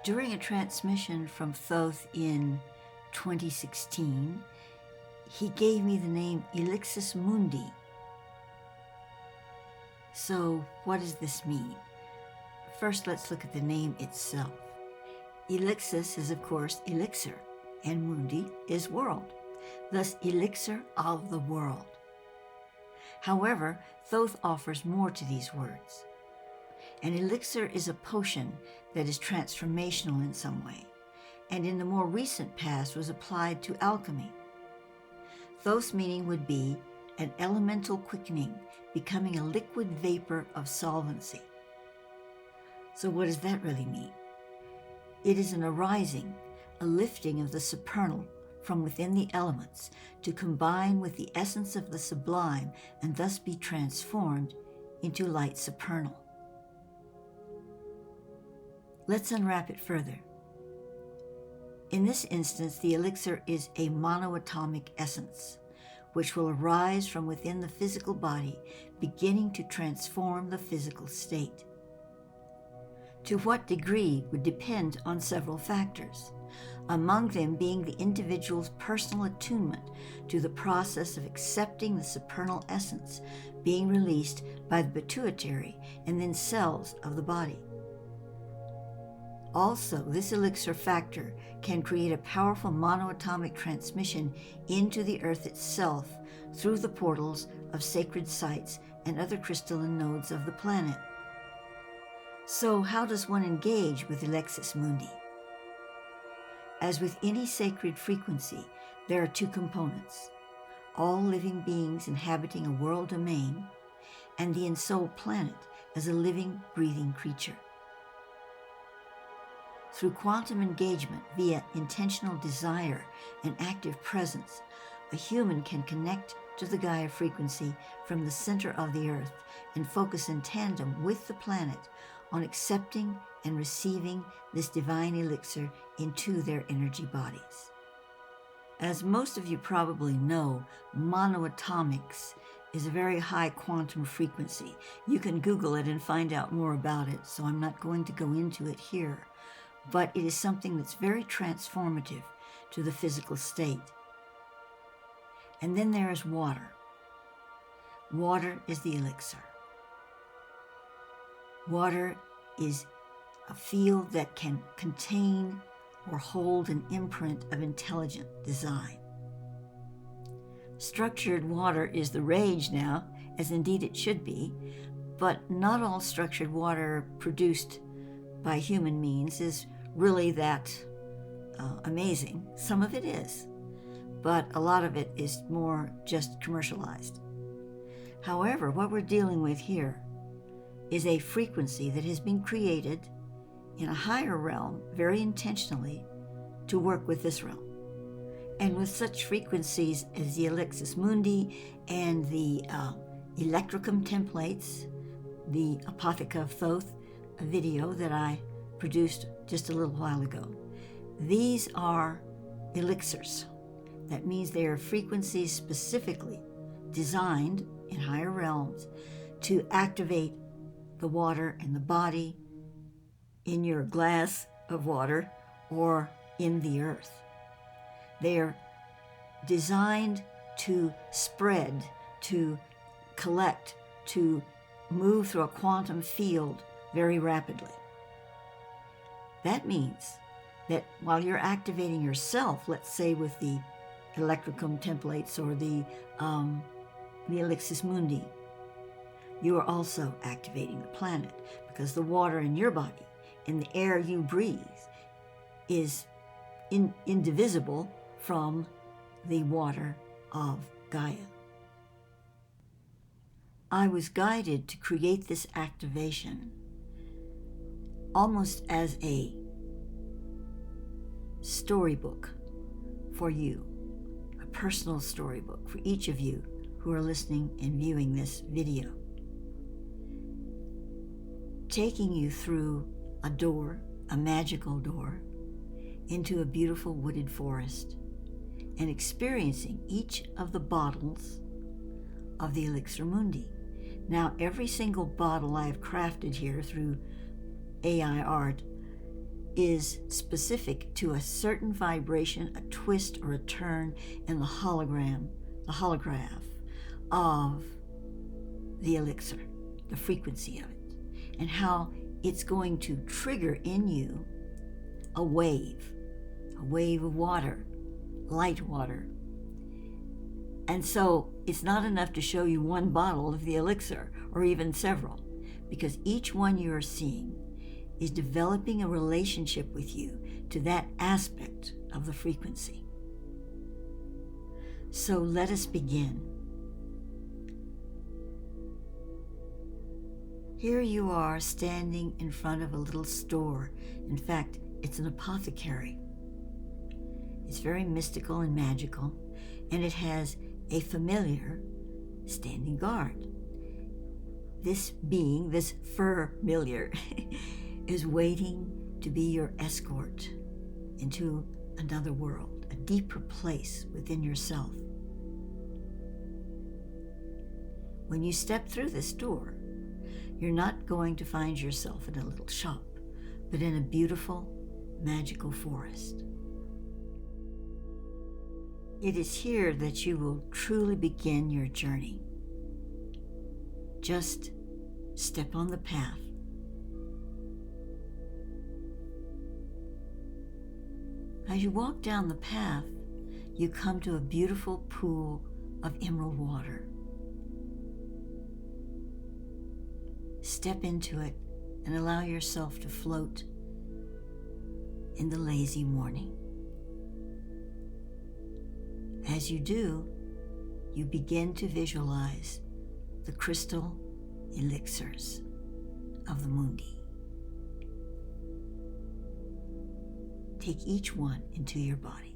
During a transmission from Thoth in 2016, he gave me the name Elixis Mundi. So what does this mean? First, let's look at the name itself. Elixis is, of course, elixir, and Mundi is world, thus elixir of the world. However, Thoth offers more to these words. An elixir is a potion that is transformational in some way, and in the more recent past was applied to alchemy. Thoth's meaning would be an elemental quickening, becoming a liquid vapor of solvency. So what does that really mean? It is an arising, a lifting of the supernal from within the elements to combine with the essence of the sublime and thus be transformed into light supernal. Let's unwrap it further. In this instance, the elixir is a monoatomic essence, which will arise from within the physical body, beginning to transform the physical state. To what degree would depend on several factors, among them being the individual's personal attunement to the process of accepting the supernal essence being released by the pituitary and then cells of the body. Also, this elixir factor can create a powerful monoatomic transmission into the earth itself through the portals of sacred sites and other crystalline nodes of the planet. So how does one engage with Elixis Mundi? As with any sacred frequency, there are two components: all living beings inhabiting a world domain, and the ensouled planet as a living, breathing creature. Through quantum engagement via intentional desire and active presence, a human can connect to the Gaia frequency from the center of the earth and focus in tandem with the planet on accepting and receiving this divine elixir into their energy bodies. As most of you probably know, monoatomics is a very high quantum frequency. You can Google it and find out more about it, so I'm not going to go into it here. But it is something that's very transformative to the physical state. And then there is water. Water is the elixir. Water is a field that can contain or hold an imprint of intelligent design. Structured water is the rage now, as indeed it should be, but not all structured water produced by human means is really that amazing. Some of it is, but a lot of it is more just commercialized. However, what we're dealing with here is a frequency that has been created in a higher realm very intentionally to work with this realm. And with such frequencies as the Elixis Mundi and the Electrikum templates, the Apotheca of Thoth video that I produced just a little while ago. These are elixirs. That means they are frequencies specifically designed in higher realms to activate the water in the body, in your glass of water, or in the earth. They are designed to spread, to collect, to move through a quantum field very rapidly. That means that while you're activating yourself, let's say with the Electrikum templates or the Elixis Mundi, you are also activating the planet, because the water in your body and the air you breathe is indivisible from the water of Gaia. I was guided to create this activation almost as a storybook for you, a personal storybook for each of you who are listening and viewing this video. Taking you through a door, a magical door, into a beautiful wooded forest, and experiencing each of the bottles of the Elixir Mundi. Now, every single bottle I have crafted here through AI art is specific to a certain vibration, a twist or a turn in the holograph of the elixir, the frequency of it, and how it's going to trigger in you a wave of water, light water. And so it's not enough to show you one bottle of the elixir or even several, because each one you are seeing is developing a relationship with you to that aspect of the frequency. So let us begin. Here you are standing in front of a little store. In fact, it's an apothecary. It's very mystical and magical, and it has a familiar standing guard. This being, this familiar, is waiting to be your escort into another world, a deeper place within yourself. When you step through this door, you're not going to find yourself in a little shop, but in a beautiful, magical forest. It is here that you will truly begin your journey. Just step on the path. As you walk down the path, you come to a beautiful pool of emerald water. Step into it and allow yourself to float in the lazy morning. As you do, you begin to visualize the crystal elixirs of the Mundi. Take each one into your body.